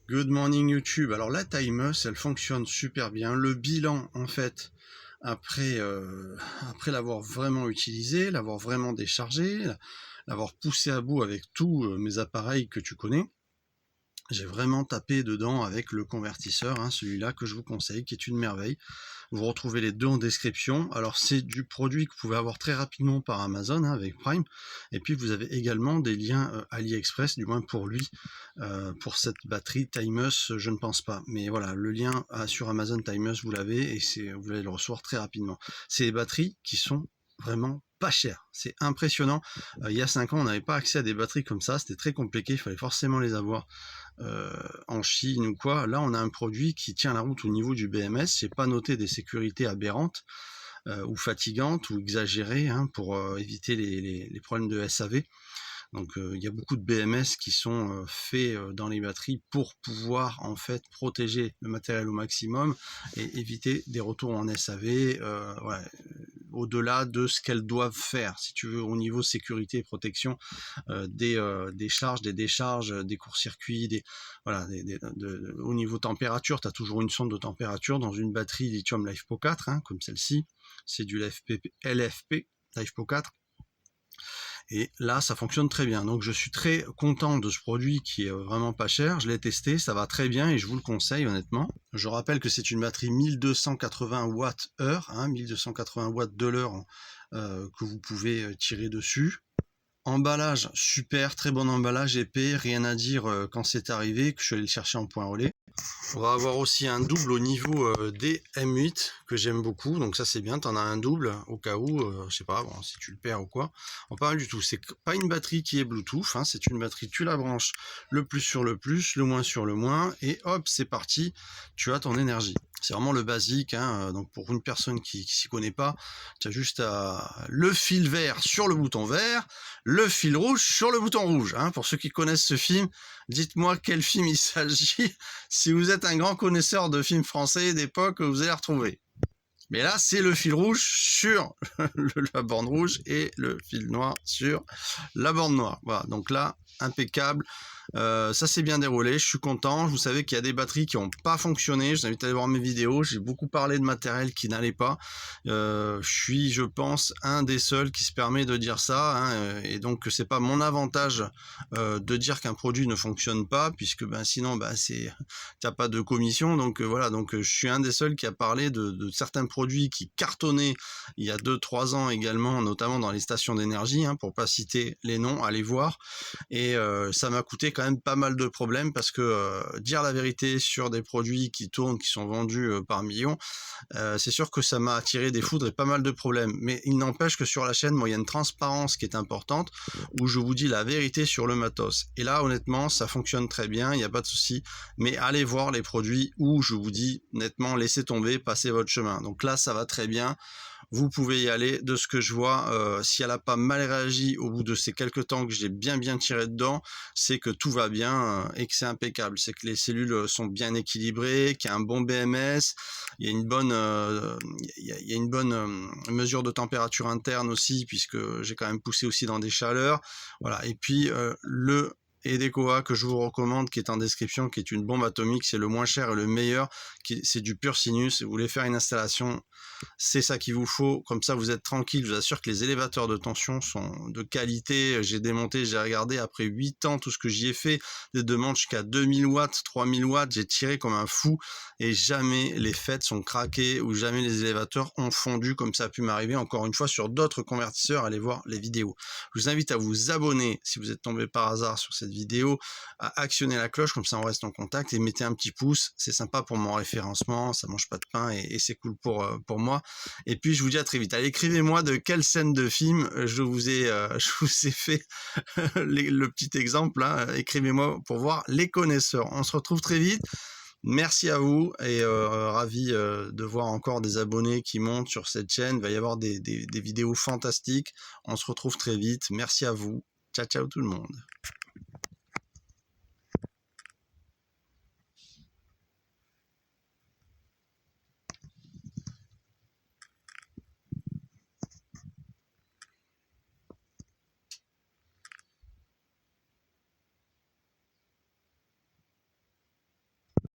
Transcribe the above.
Good morning YouTube. Alors la Timeus, elle fonctionne super bien. Le bilan, en fait, après, après l'avoir vraiment utilisé, l'avoir vraiment déchargé, l'avoir poussé à bout avec tous mes appareils que tu connais, j'ai vraiment tapé dedans avec le convertisseur, hein, celui-là que je vous conseille, qui est une merveille. Vous retrouvez les deux en description. Alors c'est du produit que vous pouvez avoir très rapidement par Amazon, hein, avec Prime. Et puis vous avez également des liens AliExpress, du moins pour lui, pour cette batterie Timeus, je ne pense pas. Mais voilà, le lien sur Amazon Timeus, vous l'avez et vous allez le recevoir très rapidement. C'est des batteries qui sont vraiment pas chères. C'est impressionnant. Il y a 5 ans, on n'avait pas accès à des batteries comme ça. C'était très compliqué. Il fallait forcément les avoir en Chine ou quoi. Là on a un produit qui tient la route au niveau du BMS. J'ai pas noté des sécurités aberrantes ou fatigantes ou exagérées, hein, pour éviter les problèmes de SAV. Donc il y a beaucoup de BMS qui sont faits dans les batteries pour pouvoir en fait protéger le matériel au maximum et éviter des retours en SAV, voilà, au-delà de ce qu'elles doivent faire, si tu veux, au niveau sécurité et protection des charges, des décharges, des courts-circuits, voilà, au niveau température. Tu as toujours une sonde de température dans une batterie lithium LiFePO 4, hein, comme celle-ci. C'est du LFP LiFePO 4. Et là ça fonctionne très bien, donc je suis très content de ce produit qui est vraiment pas cher. Je l'ai testé, ça va très bien et je vous le conseille honnêtement. Je rappelle que c'est une batterie 1280 watts heure, hein, 1280 watts de l'heure que vous pouvez tirer dessus. Emballage super, très bon emballage épais, rien à dire quand c'est arrivé, que je suis allé le chercher en point relais. On va avoir aussi un double au niveau des M8 que j'aime beaucoup, donc ça c'est bien, tu en as un double au cas où, je sais pas, bon, si tu le perds ou quoi. En pas mal du tout, c'est pas une batterie qui est Bluetooth, hein, c'est une batterie, tu la branches le plus sur le plus, le moins sur le moins, et hop, c'est parti, tu as ton énergie. C'est vraiment le basique, hein, donc pour une personne qui s'y connaît pas, tu as juste le fil vert sur le bouton vert, le fil rouge sur le bouton rouge, hein. Pour ceux qui connaissent ce film, dites-moi quel film il s'agit. Si vous êtes un grand connaisseur de films français d'époque, vous allez retrouver. Mais là, c'est le fil rouge sur la borne rouge et le fil noir sur la borne noire. Voilà, donc là, impeccable. Ça s'est bien déroulé, je suis content. Vous savez qu'il y a des batteries qui n'ont pas fonctionné. Je vous invite à aller voir mes vidéos. J'ai beaucoup parlé de matériel qui n'allait pas. Je suis, je pense, un des seuls qui se permet de dire ça, hein, et donc c'est pas mon avantage de dire qu'un produit ne fonctionne pas, puisque sinon t'as pas de commission. Donc voilà, donc je suis un des seuls qui a parlé de certains produits qui cartonnaient il y a 2-3 ans également, notamment dans les stations d'énergie, hein, pour pas citer les noms, allez voir. Et ça m'a coûté quand même pas mal de problèmes parce que dire la vérité sur des produits qui tournent, qui sont vendus par millions, c'est sûr que ça m'a attiré des foudres et pas mal de problèmes. Mais il n'empêche que sur la chaîne, moi, il y a une transparence qui est importante où je vous dis la vérité sur le matos. Et là, honnêtement, ça fonctionne très bien, il n'y a pas de souci. Mais allez voir les produits où je vous dis nettement, laissez tomber, passez votre chemin. Donc là, ça va très bien. Vous pouvez y aller. De ce que je vois, si elle n'a pas mal réagi au bout de ces quelques temps que j'ai bien tiré dedans, c'est que tout va bien et que c'est impeccable. C'est que les cellules sont bien équilibrées, qu'il y a un bon BMS, il y a une bonne, mesure de température interne aussi, puisque j'ai quand même poussé aussi dans des chaleurs. Voilà. Et puis le Edekoa que je vous recommande, qui est en description, qui est une bombe atomique, c'est le moins cher et le meilleur, c'est du pur sinus. Vous voulez faire une installation, c'est ça qu'il vous faut, comme ça vous êtes tranquille. Je vous assure que les élévateurs de tension sont de qualité. J'ai démonté, j'ai regardé après 8 ans tout ce que j'y ai fait, des demandes jusqu'à 2000 watts, 3000 watts, j'ai tiré comme un fou et jamais les FET sont craqués ou jamais les élévateurs ont fondu comme ça a pu m'arriver encore une fois sur d'autres convertisseurs. Allez voir les vidéos. Je vous invite à vous abonner si vous êtes tombé par hasard sur cette vidéo, à actionner la cloche, comme ça on reste en contact, et mettez un petit pouce, c'est sympa pour mon référencement, ça mange pas de pain et c'est cool pour moi. Et puis je vous dis à très vite. Allez, écrivez-moi de quelle scène de film je vous ai fait le petit exemple, hein. Écrivez-moi pour voir les connaisseurs. On se retrouve très vite. Merci à vous et ravi de voir encore des abonnés qui montent sur cette chaîne. Il va y avoir des vidéos fantastiques. On se retrouve très vite. Merci à vous. Ciao, ciao tout le monde.